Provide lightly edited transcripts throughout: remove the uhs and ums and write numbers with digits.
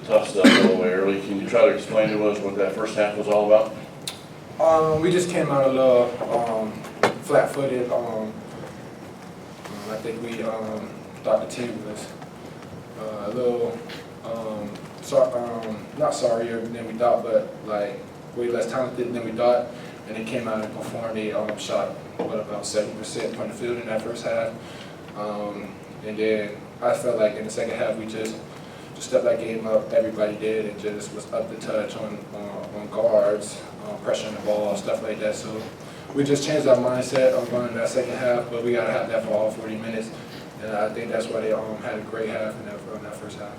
tough stuff all the way early. Can you try to explain to us what that first half was all about? We just came out a little flat-footed. I think we thought the team was a little not sorrier than we thought, but like way less talented than we thought. And they came out and performed. They shot about 70% from the field in that first half. And then I felt like in the second half we just stepped that game up. Everybody did, and just was up the touch on guards, pressuring the ball, stuff like that. So we just changed our mindset on running that second half, but we got to have that for all 40 minutes. And I think that's why they had a great half in that first half.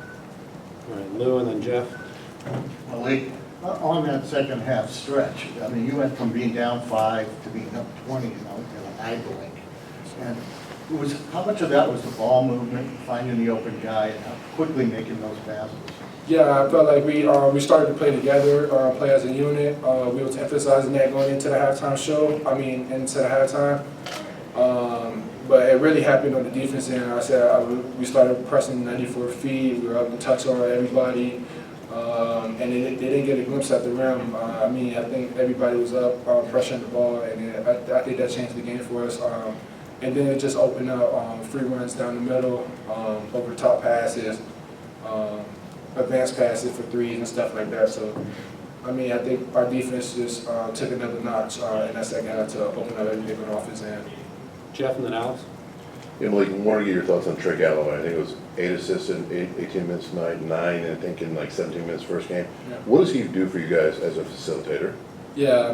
All right, Lou and then Jeff. Malik, on that second half stretch, I mean, you went from being down 5 to being up 20, in an idling. And how much of that was the ball movement, finding the open guy, and how quickly making those passes? Yeah, I felt like we started to play together, play as a unit. We was emphasizing that going into the halftime into the halftime. But it really happened on the defense end. I said we started pressing 94 feet. We were up to touch on everybody. And they didn't get a glimpse at the rim. I think everybody was up pressuring the ball, and I think that changed the game for us. And then it just opened up free runs down the middle, over the top passes, advanced passes for threes and stuff like that. So, I think our defense just took another notch in that second half to open up everything on offense end. Jeff and then Alex. Yeah, Malik, I want to get your thoughts on Trey Galloway. I think it was 8 assists in 18 minutes tonight, 9 I think in like 17 minutes first game. Yeah. What does he do for you guys as a facilitator? Yeah,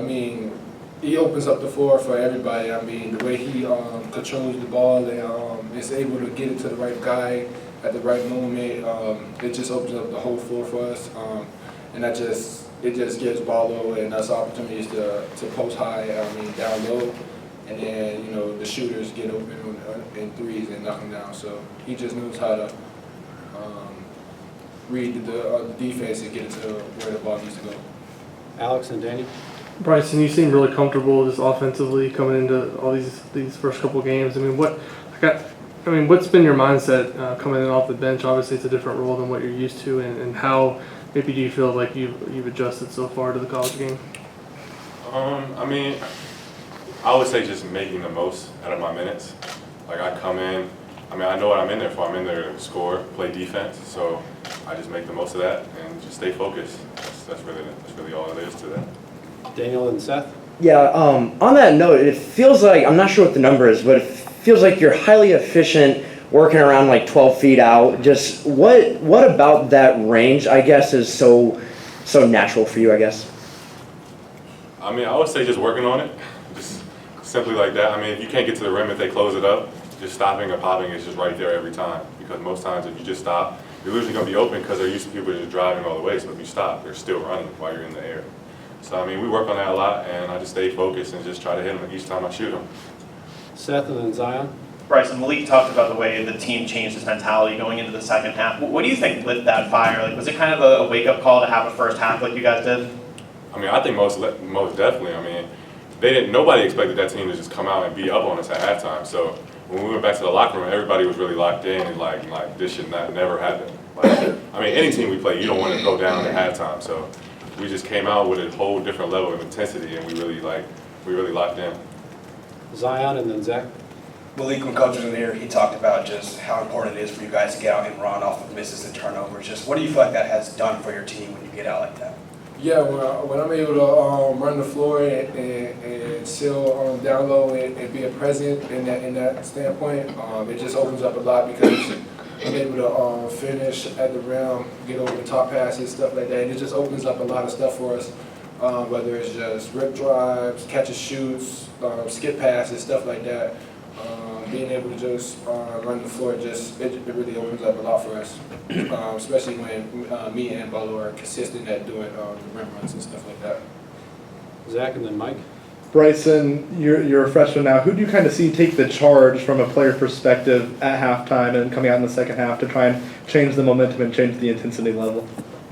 he opens up the floor for everybody. The way he controls the ball and is able to get it to the right guy at the right moment, it just opens up the whole floor for us. And it just gives Ballo and us opportunities to post high, down low. And then, the shooters get open in threes and knock them down. So he just knows how to read the defense and get it to where the ball needs to go. Alex and Danny. Bryson, you seem really comfortable just offensively coming into all these first couple games. What's been your mindset coming in off the bench? Obviously, it's a different role than what you're used to, and how maybe do you feel like you've adjusted so far to the college game? I would say just making the most out of my minutes. Like I come in, I know what I'm in there for. I'm in there to score, play defense. So I just make the most of that and just stay focused. That's really all it is to that. Daniel and Seth. Yeah. On that note, it feels like, I'm not sure what the number is, but it feels like you're highly efficient, working around like 12 feet out. Just what about that range, I guess, is so natural for you, I guess? I would say just working on it. Just simply like that. If you can't get to the rim if they close it up, just stopping or popping is just right there every time. Because most times if you just stop, you're usually going to be open because they're used to people just driving all the way. So if you stop, they're still running while you're in the air. So we work on that a lot, and I just stay focused and just try to hit them each time I shoot them. Seth and then Zion. Bryson, Malik talked about the way the team changed its mentality going into the second half. What do you think lit that fire? Was it kind of a wake-up call to have a first half like you guys did? I think most definitely. Nobody expected that team to just come out and be up on us at halftime. So when we went back to the locker room, everybody was really locked in and like this should never happen. Any team we play, you don't want to go down at halftime. So we just came out with a whole different level of intensity, and we really locked in. Zion and then Zach. Malik, when coach was in here, he talked about just how important it is for you guys to get out and run off of misses and turnovers. Just what do you feel like that has done for your team when you get out like that? Yeah, when I'm able to run the floor and still down low and be a present in that standpoint, it just opens up a lot because I'm able to finish at the rim, get over the top passes, stuff like that. And it just opens up a lot of stuff for us, whether it's just rip drives, catch and shoots, skip passes, stuff like that. Being able to just run the floor, it really opens up a lot for us, especially when me and Bolo are consistent at doing the rim runs and stuff like that. Zach and then Mike. Bryson, you're a freshman now. Who do you kind of see take the charge from a player perspective at halftime and coming out in the second half to try and change the momentum and change the intensity level?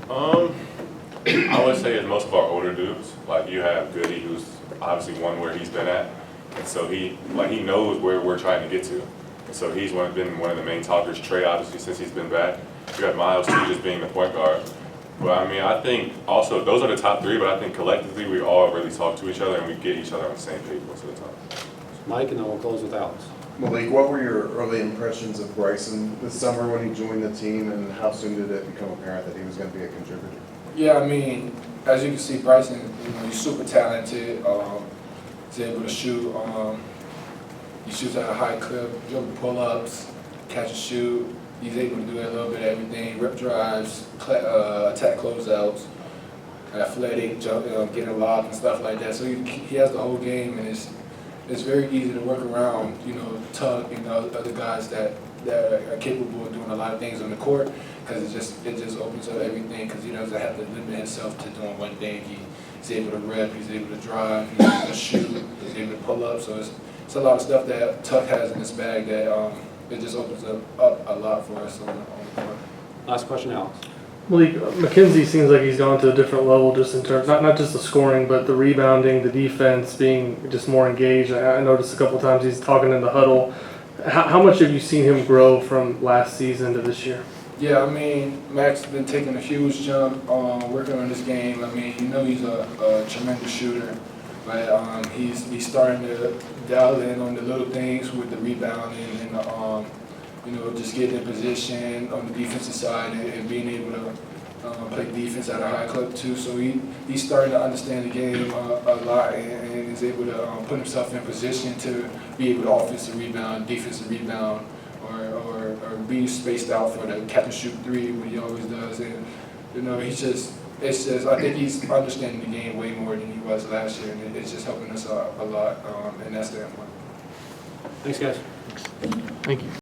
I would say it's most of our older dudes. Like you have Goody, who's obviously one where he's been at. And so he knows where we're trying to get to. And so he's been one of the main talkers. Trey, obviously, since he's been back. You got Miles, too, just being the point guard. but I mean, I think also those are the top three, but I think collectively we all really talk to each other and we get each other on the same page most of the time. Mike, and then we'll close with Alex. Malik, what were your early impressions of Bryson this summer when he joined the team, and how soon did it become apparent that he was going to be a contributor? Yeah, I mean, as you can see, Bryson, he's super talented. He's able to shoot. He shoots at a high clip, dribble pull-ups, catch and shoot. He's able to do a little bit of everything: rip drives, attack closeouts, athletic, getting locked and stuff like that. So he has the whole game, and it's very easy to work around, Tuck and other guys that are capable of doing a lot of things on the court, because it just opens up everything, because he doesn't have to limit himself to doing one thing. He's able to rip, he's able to drive, he's able to shoot, he's able to pull up. So it's a lot of stuff that Tuck has in his bag that it just opens up a lot for us on the court. Last question, Alex. Malik, McKenzie seems like he's gone to a different level just in terms, not just the scoring, but the rebounding, the defense, being just more engaged. I noticed a couple times he's talking in the huddle. How much have you seen him grow from last season to this year? Yeah, I mean, Mac's been taking a huge jump working on this game. I mean, he's a tremendous shooter, but he's starting to dial in on the little things with the rebounding and just getting in position on the defensive side and being able to play defense at a high clip too. So he's starting to understand the game a lot and is able to put himself in position to be able to offensive rebound, defensive rebound, or be spaced out for the catch and shoot three, what he always does. And I think he's understanding the game way more than he was last year, and it's just helping us a lot in that standpoint. Thanks, guys. Thank you.